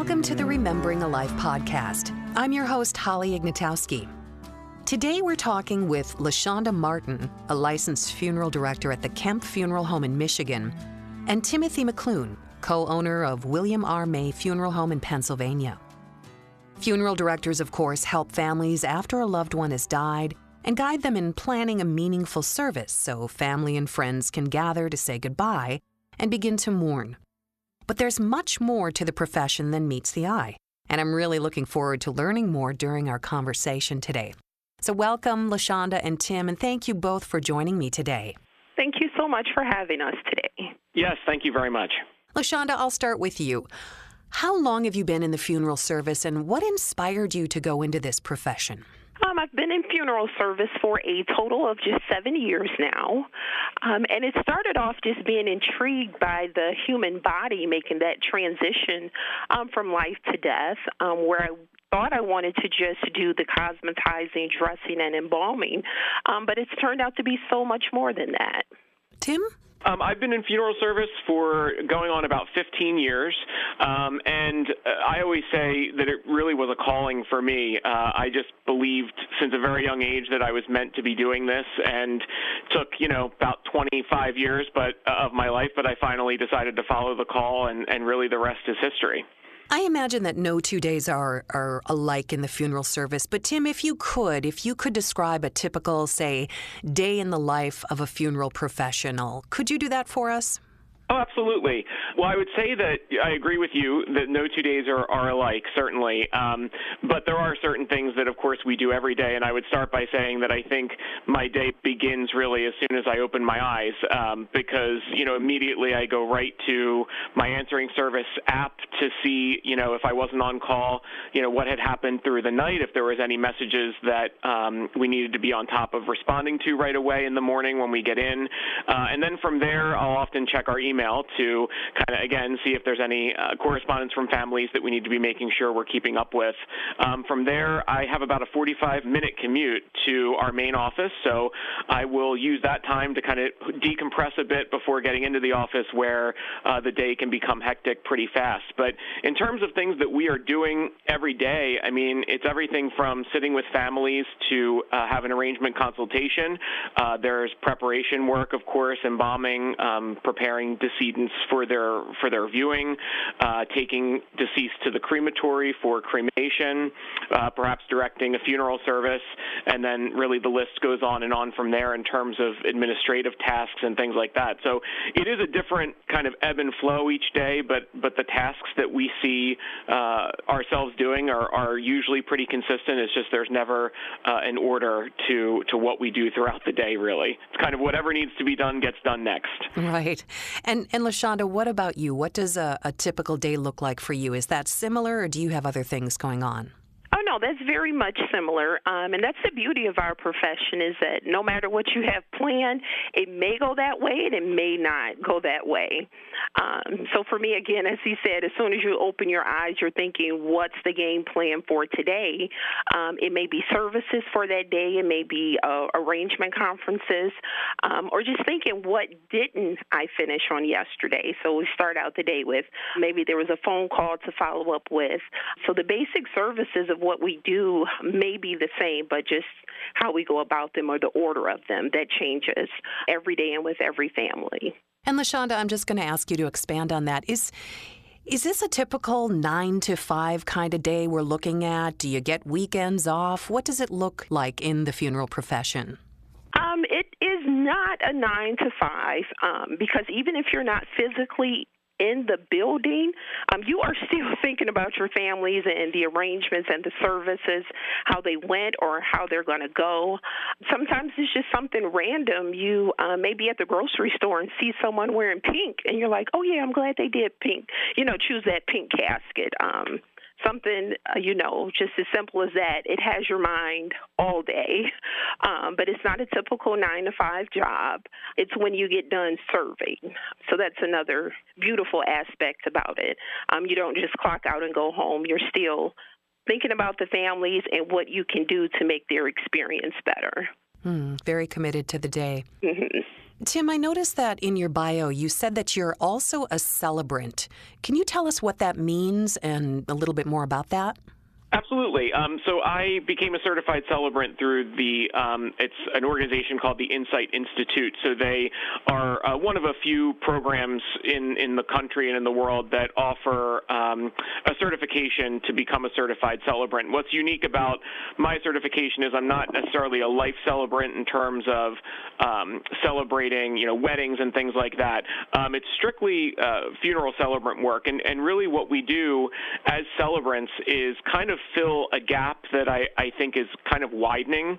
Welcome to the Remembering a Life podcast. I'm your host, Holly Ignatowski. Today we're talking with LaShonda Martin, a licensed funeral director at the Kemp Funeral Home in Michigan, and Timothy McClune, co-owner of William R. May Funeral Home in Pennsylvania. Funeral directors, of course, help families after a loved one has died and guide them in planning a meaningful service so family and friends can gather to say goodbye and begin to mourn. But there's much more to the profession than meets the eye, and I'm really looking forward to learning more during our conversation today. So welcome, LaShonda and Tim, and thank you both for joining me today. Thank you so much for having us today. Yes, thank you very much. LaShonda, I'll start with you. How long have you been in the funeral service, and what inspired you to go into this profession? I've been in funeral service for a total of just 7 years now, and it started off just being intrigued by the human body making that transition from life to death, where I thought I wanted to just do the cosmetizing, dressing, and embalming, but it's turned out to be so much more than that. Tim? I've been in funeral service for going on about 15 years, and I always say that it really was a calling for me. I just believed since a very young age that I was meant to be doing this, and took, about 25 years of my life, but I finally decided to follow the call, and really the rest is history. I imagine that no 2 days are alike in the funeral service, but Tim, if you could describe a typical, say, day in the life of a funeral professional, could you do that for us? Oh, absolutely. Well, I would say that I agree with you that no 2 days are alike, certainly. But there are certain things that, of course, we do every day. And I would start by saying that I think my day begins really as soon as I open my eyes, because, immediately I go right to my answering service app to see, if I wasn't on call, what had happened through the night, if there was any messages that we needed to be on top of responding to right away in the morning when we get in. And then from there, I'll often check our email to kind of, again, see if there's any correspondence from families that we need to be making sure we're keeping up with. From there, I have about a 45-minute commute to our main office, so I will use that time to kind of decompress a bit before getting into the office where the day can become hectic pretty fast. But in terms of things that we are doing every day, I mean, it's everything from sitting with families to have an arrangement consultation. There's preparation work, of course, embalming, preparing decedents for their viewing, taking deceased to the crematory for cremation, perhaps directing a funeral service, and then really the list goes on and on from there in terms of administrative tasks and things like that. So it is a different kind of ebb and flow each day, but the tasks that we see ourselves doing are usually pretty consistent. It's just there's never an order to what we do throughout the day, really. It's kind of whatever needs to be done gets done next. Right. And LaShonda, what about you? What does a typical day look like for you? Is that similar, or do you have other things going on? Oh, no, that's very much similar. And that's the beauty of our profession is that no matter what you have planned, it may go that way and it may not go that way. So for me, again, as he said, as soon as you open your eyes, you're thinking, what's the game plan for today? It may be services for that day. It may be arrangement conferences, or just thinking, what didn't I finish on yesterday? So we start out the day with maybe there was a phone call to follow up with. So the basic services of what we do may be the same, but just how we go about them or the order of them, that changes every day and with every family. And LaShonda, I'm just going to ask you to expand on that. Is this a typical 9 to 5 kind of day we're looking at? Do you get weekends off? What does it look like in the funeral profession? It is not a 9 to 5 because even if you're not physically in the building, you are still thinking about your families and the arrangements and the services, how they went or how they're going to go. Sometimes it's just something random. You may be at the grocery store and see someone wearing pink, and you're like, oh, yeah, I'm glad they did pink. Choose that pink casket. Something, just as simple as that. It has your mind all day, but it's not a typical 9 to 5 job. It's when you get done serving. So that's another beautiful aspect about it. You don't just clock out and go home. You're still thinking about the families and what you can do to make their experience better. Very committed to the day. Mm-hmm. Tim, I noticed that in your bio, you said that you're also a celebrant. Can you tell us what that means and a little bit more about that? Absolutely. So I became a certified celebrant through it's an organization called the Insight Institute. So they are one of a few programs in the country and in the world that offer a certification to become a certified celebrant. What's unique about my certification is I'm not necessarily a life celebrant in terms of celebrating, weddings and things like that. It's strictly funeral celebrant work. And really what we do as celebrants is kind of fill a gap that I think is kind of widening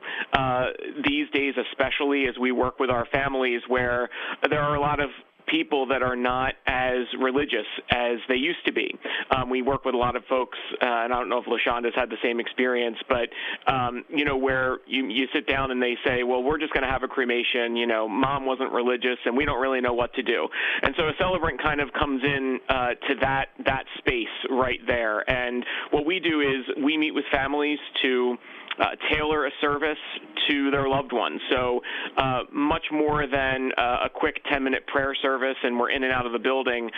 these days, especially as we work with our families, where there are a lot of people that are not as religious as they used to be. We work with a lot of folks, and I don't know if LaShonda's had the same experience, but, where you sit down and they say, well, we're just going to have a cremation, mom wasn't religious and we don't really know what to do. And so a celebrant kind of comes in to that space right there. And what we do is we meet with families to tailor a service to their loved ones. So much more than a quick 10-minute prayer service and we're in and out of the building.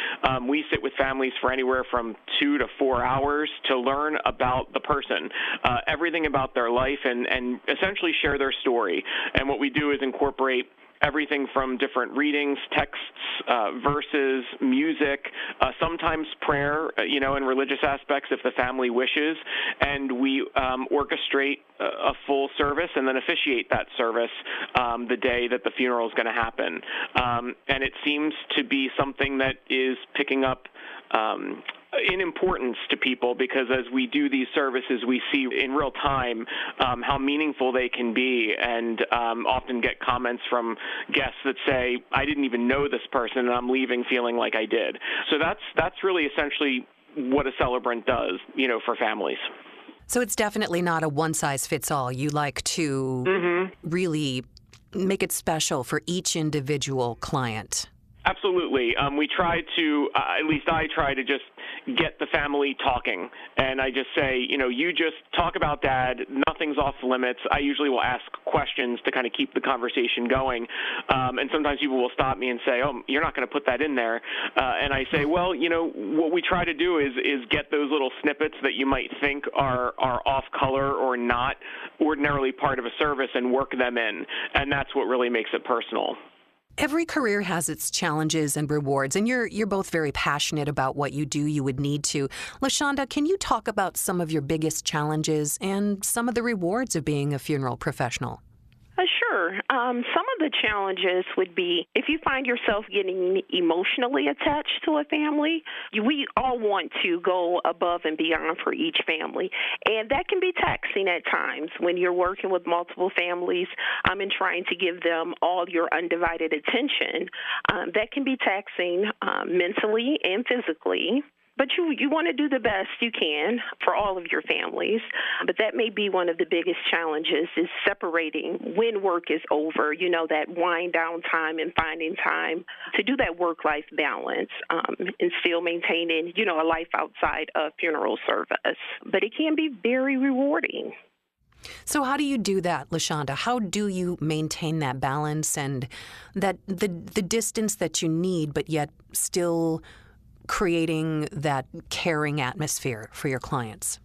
We sit with families for anywhere from 2 to 4 hours to learn about the person, everything about their life, and essentially share their story. And what we do is incorporate everything from different readings, texts, verses, music, sometimes prayer, and religious aspects if the family wishes. And we orchestrate a full service and then officiate that service the day that the funeral is going to happen. And it seems to be something that is picking up in importance to people, because as we do these services, we see in real time how meaningful they can be, and often get comments from guests that say, I didn't even know this person and I'm leaving feeling like I did. So that's really essentially what a celebrant does, for families. So it's definitely not a one-size-fits-all. You like to really make it special for each individual client. Absolutely. We try to, at least I try to just get the family talking. And I just say, you just talk about Dad. Nothing's off limits. I usually will ask questions to kind of keep the conversation going. And sometimes people will stop me and say, oh, you're not going to put that in there. And I say, well, what we try to do is get those little snippets that you might think are off color or not ordinarily part of a service and work them in. And that's what really makes it personal. Every career has its challenges and rewards, and you're both very passionate about what you do. You would need to. LaShonda, can you talk about some of your biggest challenges and some of the rewards of being a funeral professional? Sure. Some of the challenges would be if you find yourself getting emotionally attached to a family, we all want to go above and beyond for each family. And that can be taxing at times when you're working with multiple families and trying to give them all your undivided attention. That can be taxing mentally and physically. But you want to do the best you can for all of your families. But that may be one of the biggest challenges, is separating when work is over, that wind down time and finding time to do that work-life balance and still maintaining, a life outside of funeral service. But it can be very rewarding. So how do you do that, LaShonda? How do you maintain that balance and that the distance that you need, but yet still creating that caring atmosphere for your clients?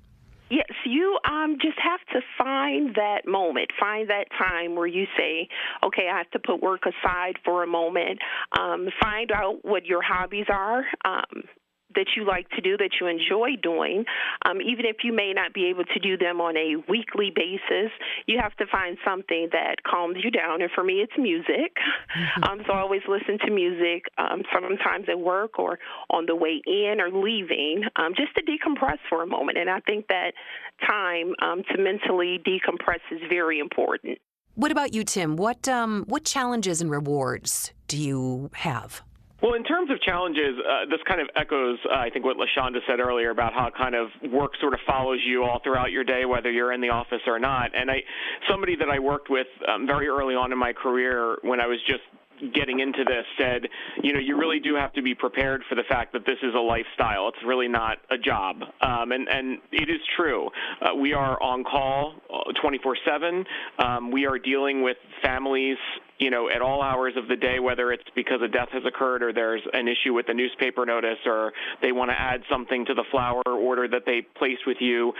Yes, you just have to find that moment, find that time where you say, okay, I have to put work aside for a moment, find out what your hobbies are, that you like to do, that you enjoy doing. Even if you may not be able to do them on a weekly basis, you have to find something that calms you down. And for me, it's music. So I always listen to music, sometimes at work or on the way in or leaving, just to decompress for a moment. And I think that time to mentally decompress is very important. What about you, Tim? What challenges and rewards do you have? Well, in terms of challenges, this kind of echoes, I think, what LaShonda said earlier about how kind of work sort of follows you all throughout your day, whether you're in the office or not. And somebody that I worked with very early on in my career, when I was just getting into this said, you really do have to be prepared for the fact that this is a lifestyle. It's really not a job. And it is true. We are on call 24/7. We are dealing with families at all hours of the day, whether it's because a death has occurred or there's an issue with the newspaper notice or they want to add something to the flower order that they placed with you.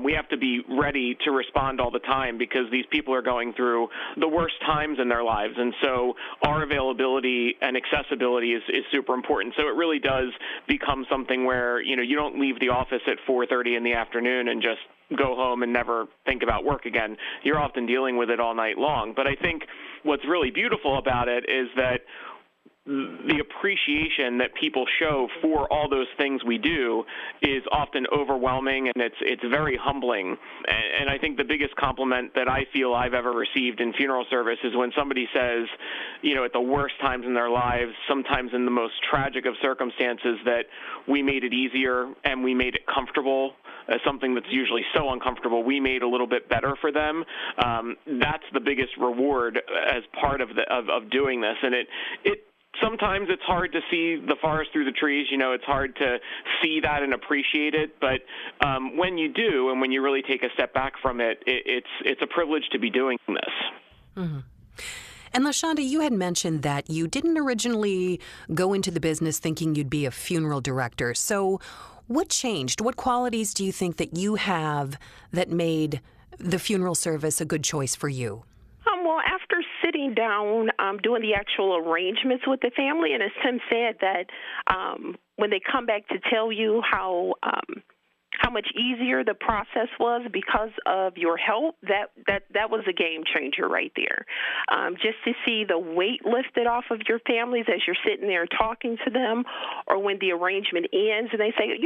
We have to be ready to respond all the time because these people are going through the worst times in their lives. And so our availability and accessibility is super important. So it really does become something where, you don't leave the office at 4:30 in the afternoon and just go home and never think about work again. You're often dealing with it all night long. But I think what's really beautiful about it is that the appreciation that people show for all those things we do is often overwhelming, and it's very humbling. And I think the biggest compliment that I feel I've ever received in funeral service is when somebody says, at the worst times in their lives, sometimes in the most tragic of circumstances, that we made it easier and we made it comfortable. Something that's usually so uncomfortable, we made a little bit better for them. That's the biggest reward as part of doing this. And it sometimes it's hard to see the forest through the trees. It's hard to see that and appreciate it. But when you do, and when you really take a step back from it, it's a privilege to be doing this. Mm-hmm. And LaShonda, you had mentioned that you didn't originally go into the business thinking you'd be a funeral director. So what changed? What qualities do you think that you have that made the funeral service a good choice for you? Well, after sitting down, doing the actual arrangements with the family, and as Tim said, that when they come back to tell you how much easier the process was because of your help, that was a game changer right there. Just to see the weight lifted off of your families as you're sitting there talking to them, or when the arrangement ends and they say,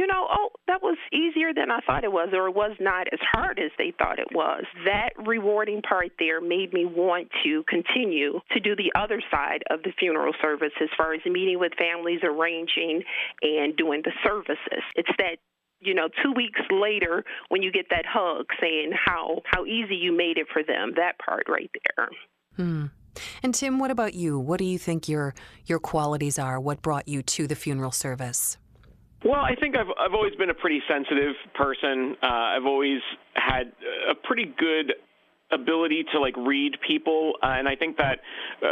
that was easier than I thought it was, or it was not as hard as they thought it was. That rewarding part there made me want to continue to do the other side of the funeral service as far as meeting with families, arranging, and doing the services. It's that 2 weeks later when you get that hug saying how easy you made it for them, that part right there. And Tim, what about you? What do you think your qualities are? What brought you to the funeral service? Well, I think I've always been a pretty sensitive person. I've always had a pretty good ability to read people, and I think that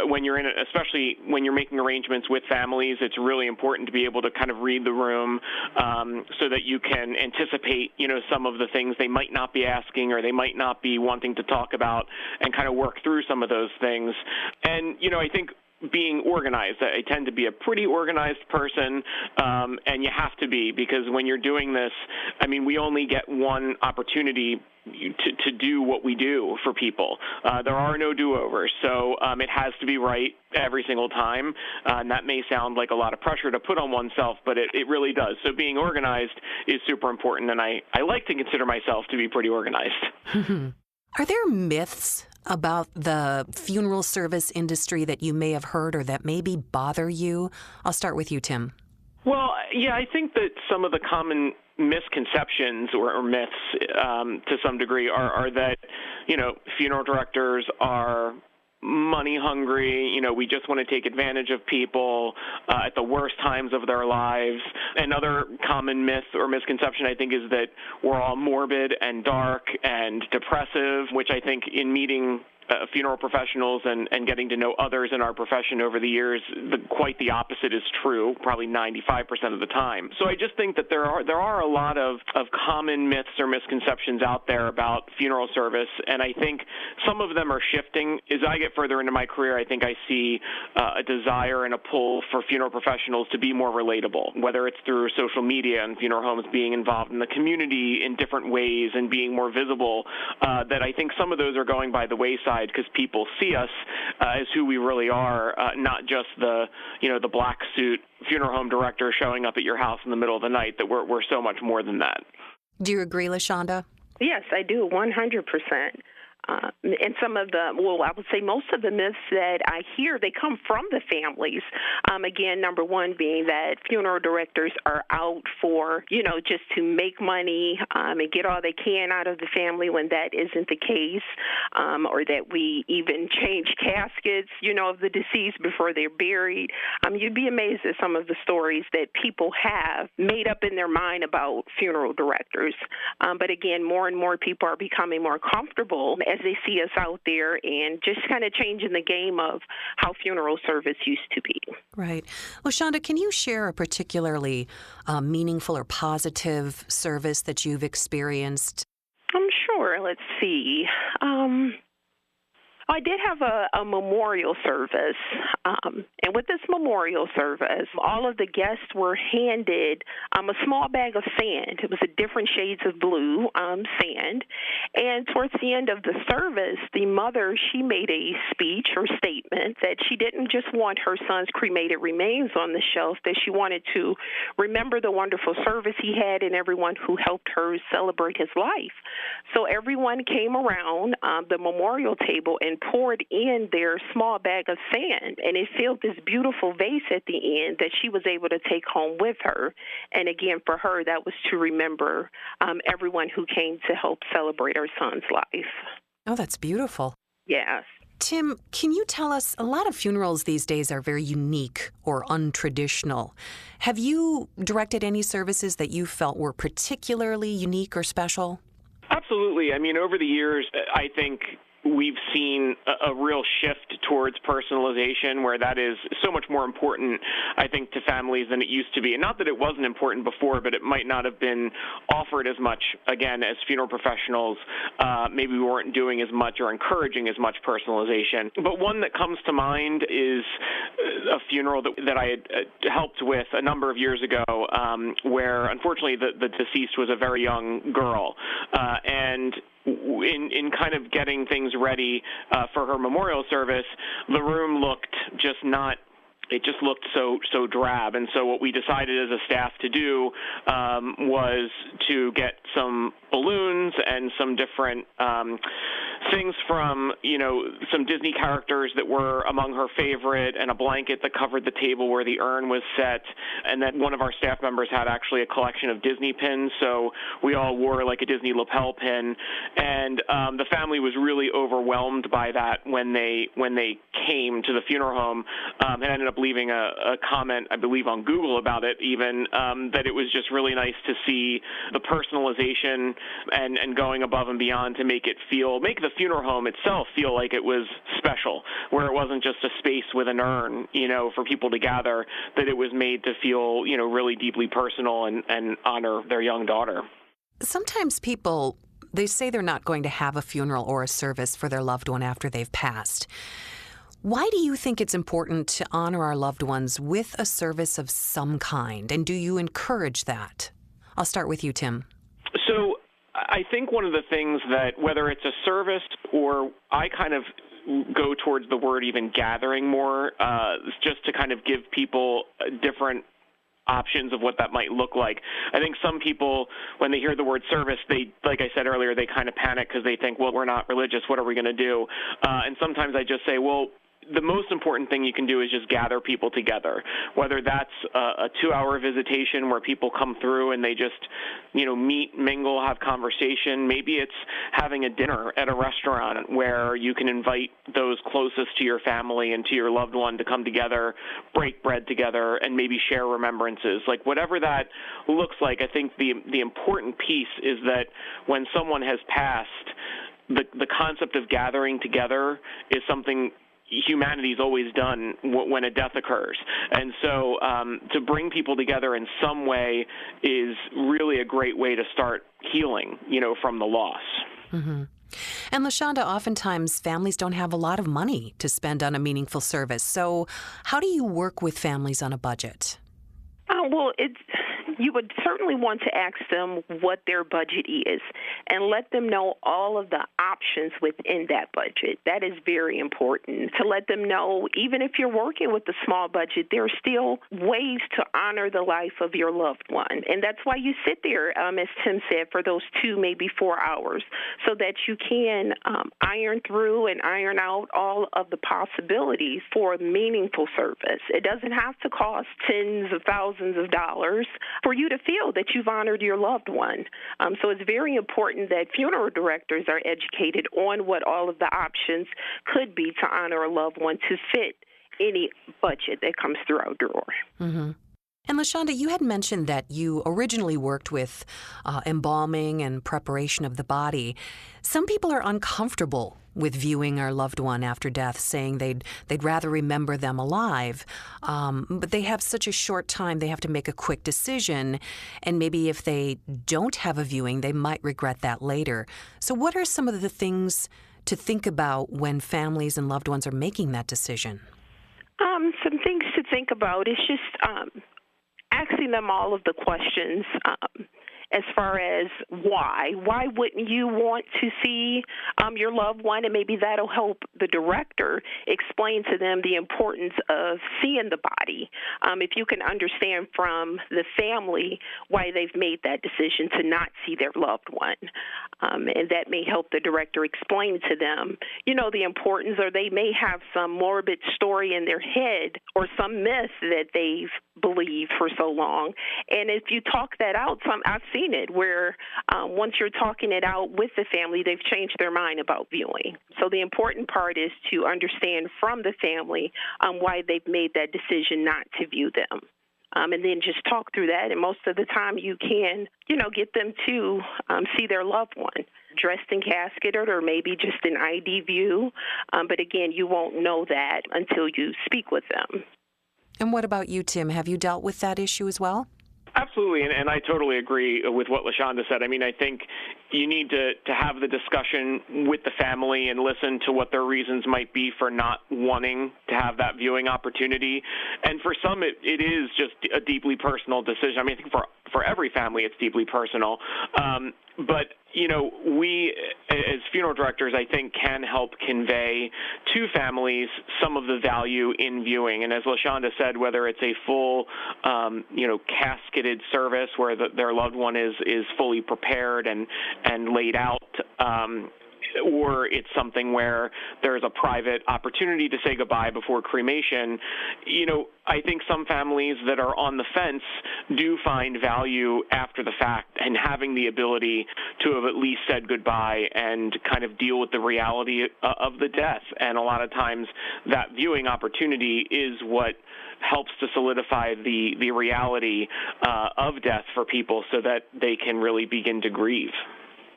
when you're in it, especially when you're making arrangements with families, it's really important to be able to kind of read the room so that you can anticipate some of the things they might not be asking or they might not be wanting to talk about, and kind of work through some of those things. And I think being organized. I tend to be a pretty organized person, and you have to be, because when you're doing this, we only get one opportunity to do what we do for people. There are no do-overs, so it has to be right every single time, and that may sound like a lot of pressure to put on oneself, but it really does. So being organized is super important, and I like to consider myself to be pretty organized. Are there myths about the funeral service industry that you may have heard or that maybe bother you? I'll start with you, Tim. Well, yeah, I think that some of the common misconceptions or myths to some degree are that, funeral directors are money hungry, we just want to take advantage of people at the worst times of their lives. Another common myth or misconception, I think, is that we're all morbid and dark and depressive, which I think in meeting funeral professionals and getting to know others in our profession over the years, quite the opposite is true, probably 95% of the time. So I just think that there are a lot of common myths or misconceptions out there about funeral service, and I think some of them are shifting. As I get further into my career, I think I see a desire and a pull for funeral professionals to be more relatable, whether it's through social media and funeral homes being involved in the community in different ways and being more visible, that I think some of those are going by the wayside because people see us as who we really are, not just the black suit funeral home director showing up at your house in the middle of the night, that we're so much more than that. Do you agree, LaShonda? Yes, I do, 100%. And some of the, I would say most of the myths that I hear, they come from the families. Again, number one being that funeral directors are out for, just to make money and get all they can out of the family when that isn't the case, or that we even change caskets, of the deceased before they're buried. You'd be amazed at some of the stories that people have made up in their mind about funeral directors. But again, more and more people are becoming more comfortable as they see us out there and just kind of changing the game of how funeral service used to be. Right. LaShonda, can you share a particularly meaningful or positive service that you've experienced? I'm sure. Let's see. I did have a memorial service, and with this memorial service, all of the guests were handed a small bag of sand. It was a different shades of blue sand, and towards the end of the service, the mother, she made a speech or statement that she didn't just want her son's cremated remains on the shelf, that she wanted to remember the wonderful service he had and everyone who helped her celebrate his life. So everyone came around the memorial table and poured in their small bag of sand, and it filled this beautiful vase at the end that she was able to take home with her. And again, for her, that was to remember everyone who came to help celebrate her son's life. Oh, that's beautiful. Yes. Tim, can you tell us, a lot of funerals these days are very unique or untraditional. Have you directed any services that you felt were particularly unique or special? Absolutely. Over the years, I think we've seen a real shift towards personalization, where that is so much more important, I think, to families than it used to be. And not that it wasn't important before, but it might not have been offered as much, again, as funeral professionals. Maybe we weren't doing as much or encouraging as much personalization. But one that comes to mind is a funeral that I had helped with a number of years ago, where unfortunately the deceased was a very young girl. And in kind of getting things ready for her memorial service, the room looked it just looked so drab. And so what we decided as a staff to do was to get some balloons and some different things from, some Disney characters that were among her favorite, and a blanket that covered the table where the urn was set. And then one of our staff members had actually a collection of Disney pins, so we all wore like a Disney lapel pin. And the family was really overwhelmed by that when they came to the funeral home, and ended up leaving a comment, I believe, on Google about it even, that it was just really nice to see the personalization and going above and beyond to make the funeral home itself feel like it was special, where it wasn't just a space with an urn, for people to gather, that it was made to feel, really deeply personal and honor their young daughter. Sometimes people, they say they're not going to have a funeral or a service for their loved one after they've passed. Why do you think it's important to honor our loved ones with a service of some kind? And do you encourage that? I'll start with you, Tim. So I think one of the things that, whether it's a service or I kind of go towards the word even gathering more, just to kind of give people different options of what that might look like. I think some people, when they hear the word service, they, like I said earlier, they kind of panic because they think, well, we're not religious. What are we going to do? And sometimes I just say, well, the most important thing you can do is just gather people together, whether that's a 2-hour visitation where people come through and they just, meet, mingle, have conversation. Maybe it's having a dinner at a restaurant where you can invite those closest to your family and to your loved one to come together, break bread together, and maybe share remembrances. Like whatever that looks like, I think the important piece is that when someone has passed, the concept of gathering together is something humanity's always done when a death occurs. And so to bring people together in some way is really a great way to start healing, from the loss. Mm-hmm. And LaShonda, oftentimes families don't have a lot of money to spend on a meaningful service. So how do you work with families on a budget? Well, you would certainly want to ask them what their budget is and let them know all of the options within that budget. That is very important to let them know, even if you're working with a small budget, there are still ways to honor the life of your loved one. And that's why you sit there, as Tim said, for those 2, maybe 4 hours, so that you can iron through and iron out all of the possibilities for meaningful service. It doesn't have to cost tens of thousands of dollars for you to feel that you've honored your loved one. So it's very important that funeral directors are educated on what all of the options could be to honor a loved one to fit any budget that comes through our door. Mm-hmm. And LaShonda, you had mentioned that you originally worked with embalming and preparation of the body. Some people are uncomfortable with viewing our loved one after death, saying they'd rather remember them alive. But they have such a short time, they have to make a quick decision. And maybe if they don't have a viewing, they might regret that later. So what are some of the things to think about when families and loved ones are making that decision? Some things to think about is just asking them all of the questions as far as why. Why wouldn't you want to see your loved one? And maybe that'll help the director explain to them the importance of seeing the body. If you can understand from the family why they've made that decision to not see their loved one. And that may help the director explain to them, the importance, or they may have some morbid story in their head or some myth that they've believed for so long. And if you talk that out, I've seen it where once you're talking it out with the family, they've changed their mind about viewing. So the important part is to understand from the family why they've made that decision not to view them. And then just talk through that. And most of the time you can, get them to see their loved one dressed in casketed or maybe just an ID view. But again, you won't know that until you speak with them. And what about you, Tim? Have you dealt with that issue as well? Absolutely, and I totally agree with what LaShonda said. I mean, I think you need to have the discussion with the family and listen to what their reasons might be for not wanting to have that viewing opportunity. And for some, it is just a deeply personal decision. I mean, I think for every family, it's deeply personal. But, we as funeral directors, I think, can help convey to families some of the value in viewing. And as LaShonda said, whether it's a full, casketed service where their loved one is fully prepared and laid out, or it's something where there's a private opportunity to say goodbye before cremation, I think some families that are on the fence do find value after the fact and having the ability to have at least said goodbye and kind of deal with the reality of the death. And a lot of times that viewing opportunity is what helps to solidify the reality of death for people so that they can really begin to grieve.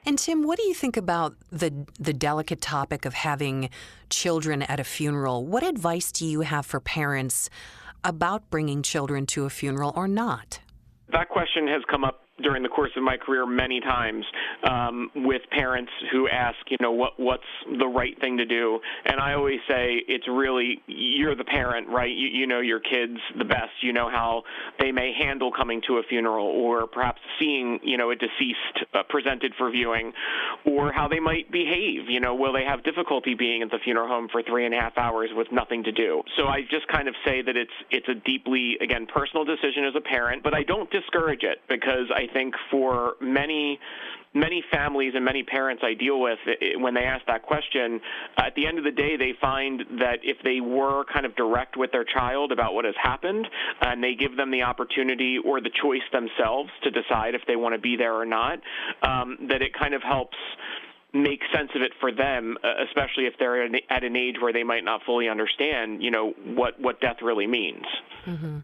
And Tim, what do you think about the delicate topic of having children at a funeral? What advice do you have for parents about bringing children to a funeral or not? That question has come up during the course of my career many times with parents who ask, what's the right thing to do? And I always say it's really, you're the parent, right? You know your kids the best. You know how they may handle coming to a funeral or perhaps seeing, a deceased presented for viewing, or how they might behave. Will they have difficulty being at the funeral home for 3.5 hours with nothing to do? So I just kind of say that it's a deeply, again, personal decision as a parent, but I don't discourage it because I think for many families and many parents I deal with, when they ask that question, at the end of the day, they find that if they were kind of direct with their child about what has happened, and they give them the opportunity or the choice themselves to decide if they want to be there or not, that it kind of helps make sense of it for them, especially if they're at an age where they might not fully understand, what death really means. Mm-hmm.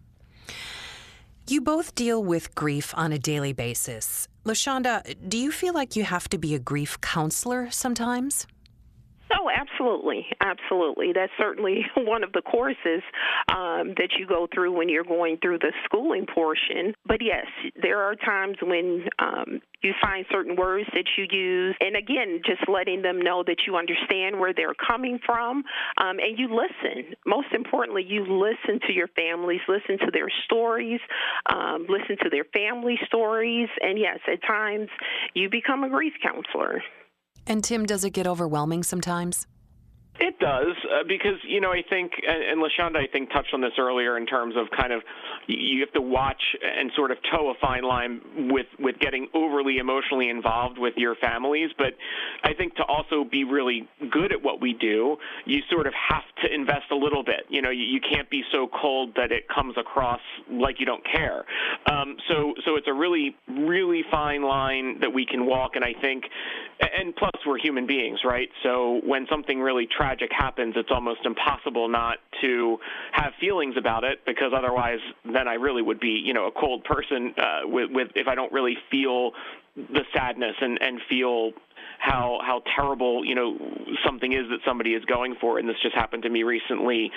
You both deal with grief on a daily basis. LaShonda, do you feel like you have to be a grief counselor sometimes? Oh, absolutely. Absolutely. That's certainly one of the courses that you go through when you're going through the schooling portion. But yes, there are times when you find certain words that you use. And again, just letting them know that you understand where they're coming from, and you listen. Most importantly, you listen to your families, listen to their stories, listen to their family stories. And yes, at times you become a grief counselor. And Tim, does it get overwhelming sometimes? It does, because, I think, and LaShonda, I think, touched on this earlier in terms of kind of you have to watch and sort of toe a fine line with getting overly emotionally involved with your families. But I think to also be really good at what we do, you sort of have to invest a little bit. You can't be so cold that it comes across like you don't care. So it's a really, really fine line that we can walk. And I think, and plus we're human beings, right? So when something really tragic happens, it's almost impossible not to have feelings about it, because otherwise then I really would be, a cold person with if I don't really feel the sadness and feel how terrible, something is that somebody is going for. And this just happened to me recently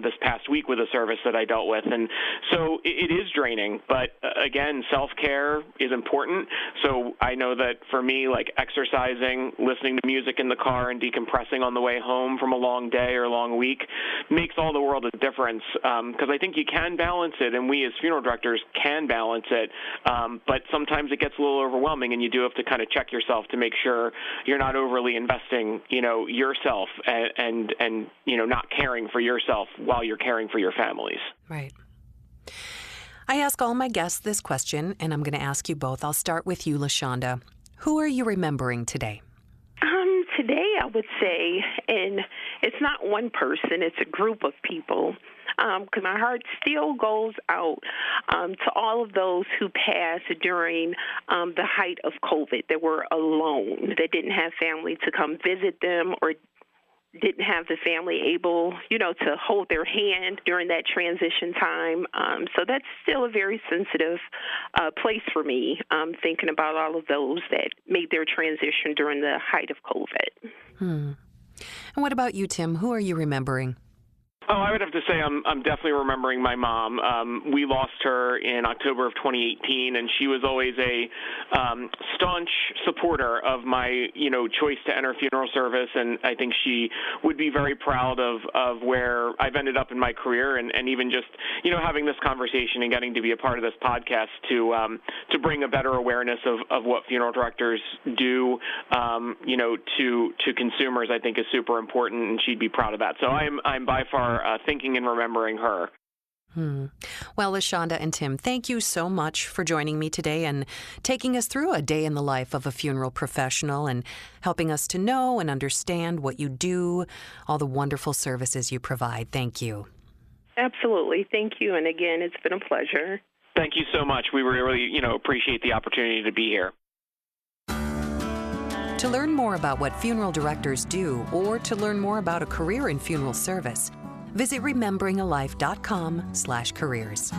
this past week with a service that I dealt with. And so it is draining. But again, self-care is important. So I know that for me, like exercising, listening to music in the car, and decompressing on the way home from a long day or a long week makes all the world a difference, because I think you can balance it, and we as funeral directors can balance it. But sometimes it gets a little overwhelming, and you do have to kind of check yourself to make sure you're not overly investing, yourself and not caring for yourself while you're caring for your families. Right. I ask all my guests this question, and I'm going to ask you both. I'll start with you, LaShonda. Who are you remembering today? Today, I would say, and it's not one person, it's a group of people, because my heart still goes out to all of those who passed during the height of COVID, that were alone, that didn't have family to come visit them, or didn't have the family able, to hold their hand during that transition time. So that's still a very sensitive place for me, thinking about all of those that made their transition during the height of COVID. And what about you, Tim? Who are you remembering? Oh, I would have to say I'm definitely remembering my mom. We lost her in October of 2018, and she was always a staunch supporter of my, choice to enter funeral service, and I think she would be very proud of where I've ended up in my career, and even just, having this conversation and getting to be a part of this podcast to bring a better awareness of what funeral directors do, to consumers, I think is super important, and she'd be proud of that. So I'm by far thinking and remembering her. Well, LaShonda and Tim, thank you so much for joining me today and taking us through a day in the life of a funeral professional and helping us to know and understand what you do, all the wonderful services you provide. Thank you. Absolutely. Thank you. And again, it's been a pleasure. Thank you so much. We really, appreciate the opportunity to be here. To learn more about what funeral directors do, or to learn more about a career in funeral service, visit rememberingalife.com/careers.